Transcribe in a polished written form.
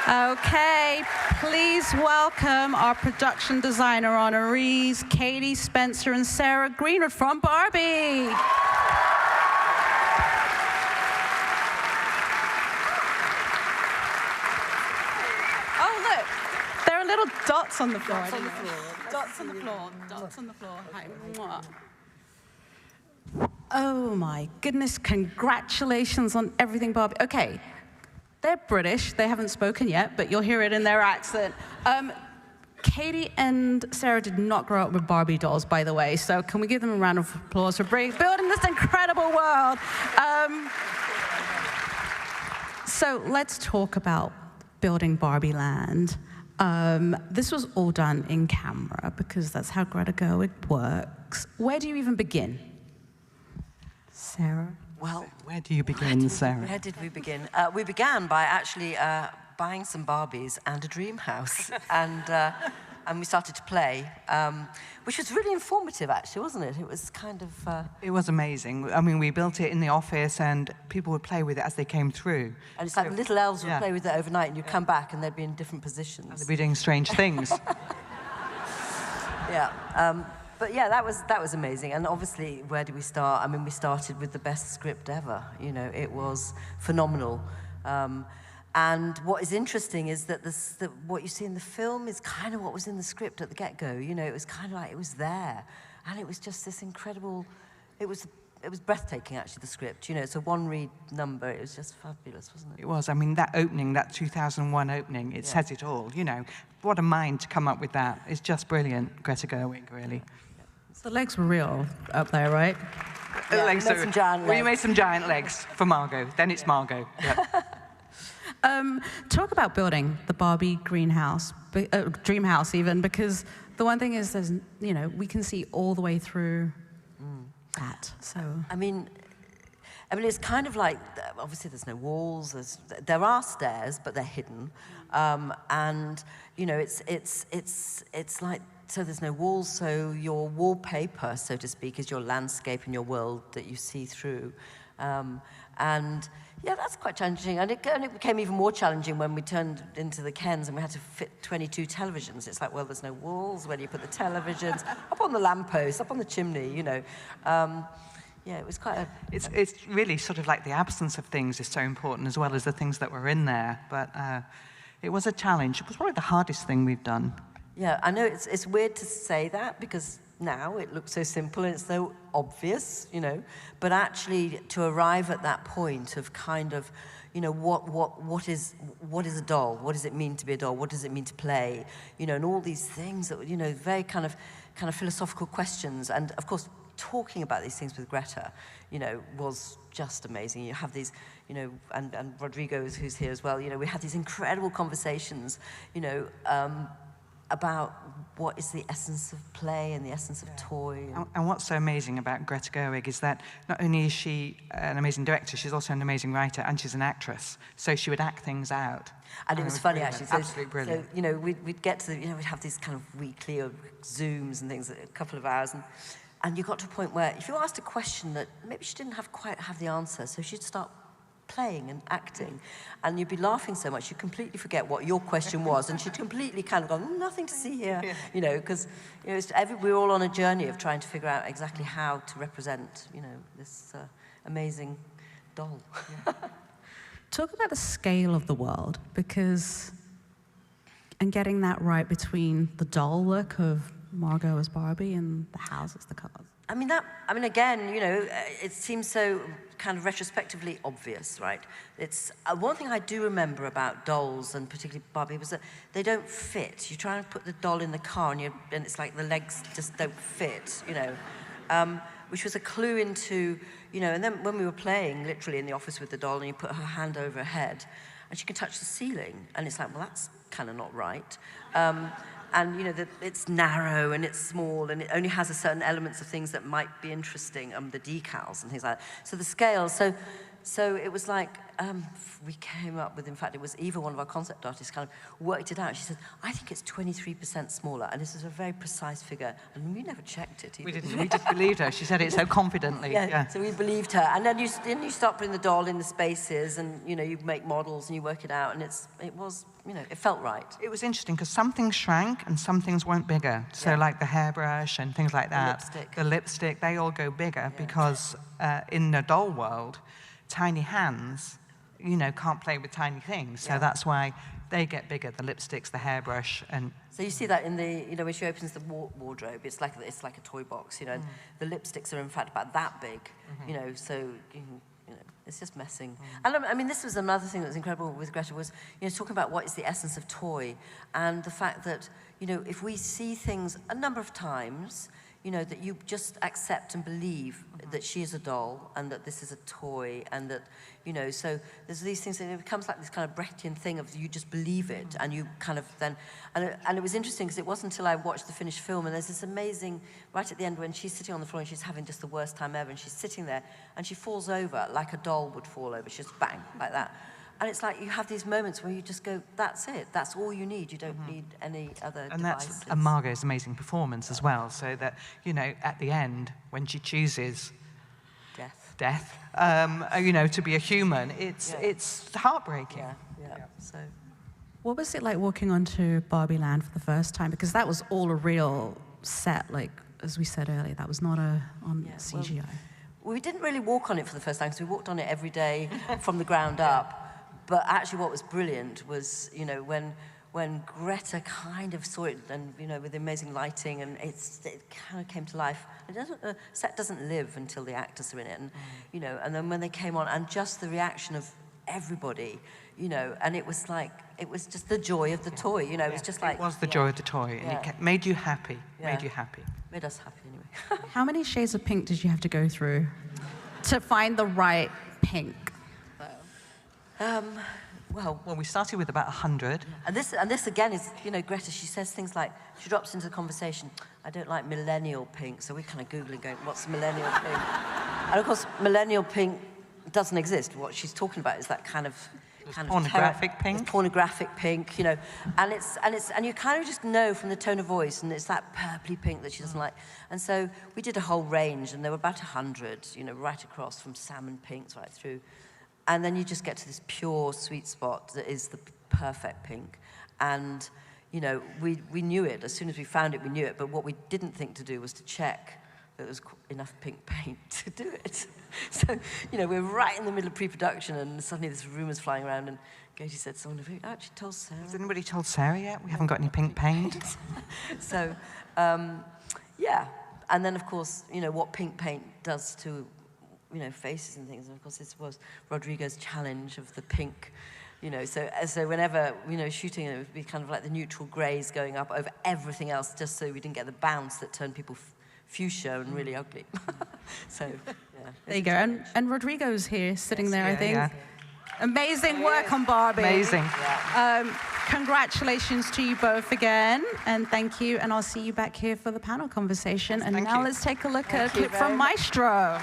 Okay, please welcome our production designer honorees, Katie, Spencer, and Sarah Greenwood from Barbie. Oh, look, there are little dots on the floor. Dots on the floor. Dots on the floor. Dots on the floor. Hi. Mwah. Oh my goodness, congratulations on everything, Barbie. Okay. They're British, they haven't spoken yet, but you'll hear it in their accent. Katie and Sarah did not grow up with Barbie dolls, by the way, so can we give them a round of applause for building this incredible world? So let's talk about building Barbie Land. This was all done in camera because that's how Greta Gerwig works. Where do you even begin? Sarah? Well, where do you begin, Sarah? Where did we begin? We began by actually buying some Barbies and a dream house, and we started to play, which was really informative, actually, wasn't it? It was kind of... It was amazing. I mean, we built it in the office, and people would play with it as they came through. And it's like little elves would play with it overnight, and you'd come back, and they'd be in different positions. And they'd be doing strange things. Yeah. But yeah, that was amazing. And obviously, where did we start? I mean, we started with the best script ever. You know, it was phenomenal. And what is interesting is that what you see in the film is kind of what was in the script at the get-go. You know, it was kind of like it was there, and it was just this incredible. It was breathtaking, actually. The script. You know, it's a one-read number. It was just fabulous, wasn't it? It was. I mean, that opening, that 2001 opening, it says it all. You know, what a mind to come up with that. It's just brilliant, Greta Gerwig, really. The legs were real up there, right? The Yeah, legs we made some giant legs. Well, you made some giant legs for Margot. Then it's Margot. Yeah. Talk about building the Barbie greenhouse, dream house even, because the one thing is there's, you know, we can see all the way through that, so. I mean, it's kind of like, obviously there's no walls, there are stairs, but they're hidden. And, you know, it's like, so there's no walls, so your wallpaper, so to speak, is your landscape and your world that you see through. And yeah, that's quite challenging. And it became even more challenging when we turned into the Kens and we had to fit 22 televisions. It's like, well, there's no walls. Where do you put the televisions? Up on the lamppost, up on the chimney, you know. Yeah, it was quite a... It's really sort of like the absence of things is so important as well as the things that were in there. But it was a challenge. It was probably the hardest thing we've done. Yeah, I know it's weird to say that because now it looks so simple and it's so obvious, you know. But actually, to arrive at that point of kind of, you know, what is a doll? What does it mean to be a doll? What does it mean to play? You know, and all these things that, you know, very kind of philosophical questions. And of course, talking about these things with Greta, you know, was just amazing. You have these, you know, and Rodrigo, who's here as well. You know, we had these incredible conversations, you know. About what is the essence of play and the essence of toy. And what's so amazing about Greta Gerwig is that not only is she an amazing director, she's also an amazing writer, and she's an actress. So she would act things out. And it was funny, actually. So, absolutely brilliant. So, you know, we'd get to, you know, we'd have these kind of weekly or Zooms and things, a couple of hours, and you got to a point where if you asked a question that maybe she didn't quite have the answer, so she'd start playing and acting, and you'd be laughing so much you'd completely forget what your question was, and she'd completely kind of go, nothing to see here, you know, because, you know, we're all on a journey of trying to figure out exactly how to represent, you know, this amazing doll. Yeah. Talk about the scale of the world, because, and getting that right between the doll look of Margot as Barbie and the houses, the cars. I mean, again, you know, it seems so kind of retrospectively obvious, right? It's one thing I do remember about dolls, and particularly Barbie, was that they don't fit. You try and put the doll in the car, and it's like the legs just don't fit, you know, which was a clue into, you know, and then when we were playing literally in the office with the doll, and you put her hand over her head, and she can touch the ceiling, and it's like, well, that's kind of not right. And, you know, it's narrow and it's small and it only has a certain elements of things that might be interesting, the decals and things like that. So the scale, so, so it was like, we came up with, in fact, it was Eva, one of our concept artists, kind of worked it out. She said, I think it's 23% smaller, and this is a very precise figure, and we never checked it either. We didn't. We just believed her. She said it so confidently. Yeah. So we believed her, and then you start putting the doll in the spaces, and you make models and you work it out, and it was it felt right. It was interesting because some things shrank and some things weren't bigger. So like the hairbrush and things like that, the lipstick, they all go bigger because in the doll world, tiny hands, can't play with tiny things. So that's why they get bigger, the lipsticks, the hairbrush, and... So you see that in the, when she opens the wardrobe, it's like a toy box, The lipsticks are in fact about that big, so it's just messing. And I mean, this was another thing that was incredible with Greta was, talking about what is the essence of toy, and the fact that, if we see things a number of times, that you just accept and believe that she is a doll and that this is a toy and that, so there's these things, and it becomes like this kind of Brechtian thing of you just believe it and you kind of then, and it was interesting because it wasn't until I watched the finished film and there's this amazing, right at the end when she's sitting on the floor and she's having just the worst time ever and she's sitting there and she falls over like a doll would fall over, she's just bang, like that. And it's like you have these moments where you just go, that's it. That's all you need. You don't need any other and devices. And Margot's amazing performance as well. So that, at the end, when she chooses death, to be a human, it's heartbreaking. Yeah. So, what was it like walking onto Barbie Land for the first time? Because that was all a real set, like, as we said earlier, that was not on CGI. Well, we didn't really walk on it for the first time because we walked on it every day from the ground up. But actually what was brilliant was, when Greta kind of saw it and, with amazing lighting and it kind of came to life. The set doesn't live until the actors are in it. And, and then when they came on and just the reaction of everybody, and it was like, it was just the joy of the toy, it was just like... It was the joy of the toy and it made you happy, made us happy anyway. How many shades of pink did you have to go through to find the right pink? Well, we started with about 100. And this again is, Greta, she says things like, she drops into the conversation, I don't like millennial pink, so we're kind of Googling going, what's millennial pink? And of course, millennial pink doesn't exist. What she's talking about is that kind of pornographic pink. It's pornographic pink, and you kind of just know from the tone of voice, and it's that purpley pink that she doesn't like. And so we did a whole range, and there were about 100, right across from salmon pinks right through. And then you just get to this pure sweet spot that is the perfect pink. And, we knew it. As soon as we found it, we knew it. But what we didn't think to do was to check that there was enough pink paint to do it. So, we're right in the middle of pre-production, and suddenly there's rumours flying around, and Katie said, someone have you actually told Sarah? Has anybody told Sarah yet? We haven't got any pink paint. So, yeah. And then, of course, what pink paint does to faces and things. And of course, this was Rodrigo's challenge of the pink, so whenever, shooting, it would be kind of like the neutral greys going up over everything else, just so we didn't get the bounce that turned people fuchsia and really ugly. So, yeah. There you go. And Rodrigo's here, sitting there, I think. Yeah. Amazing work on Barbie. Amazing. Congratulations to you both again, and thank you. And I'll see you back here for the panel conversation. Yes, and now let's take a look at a clip from Maestro.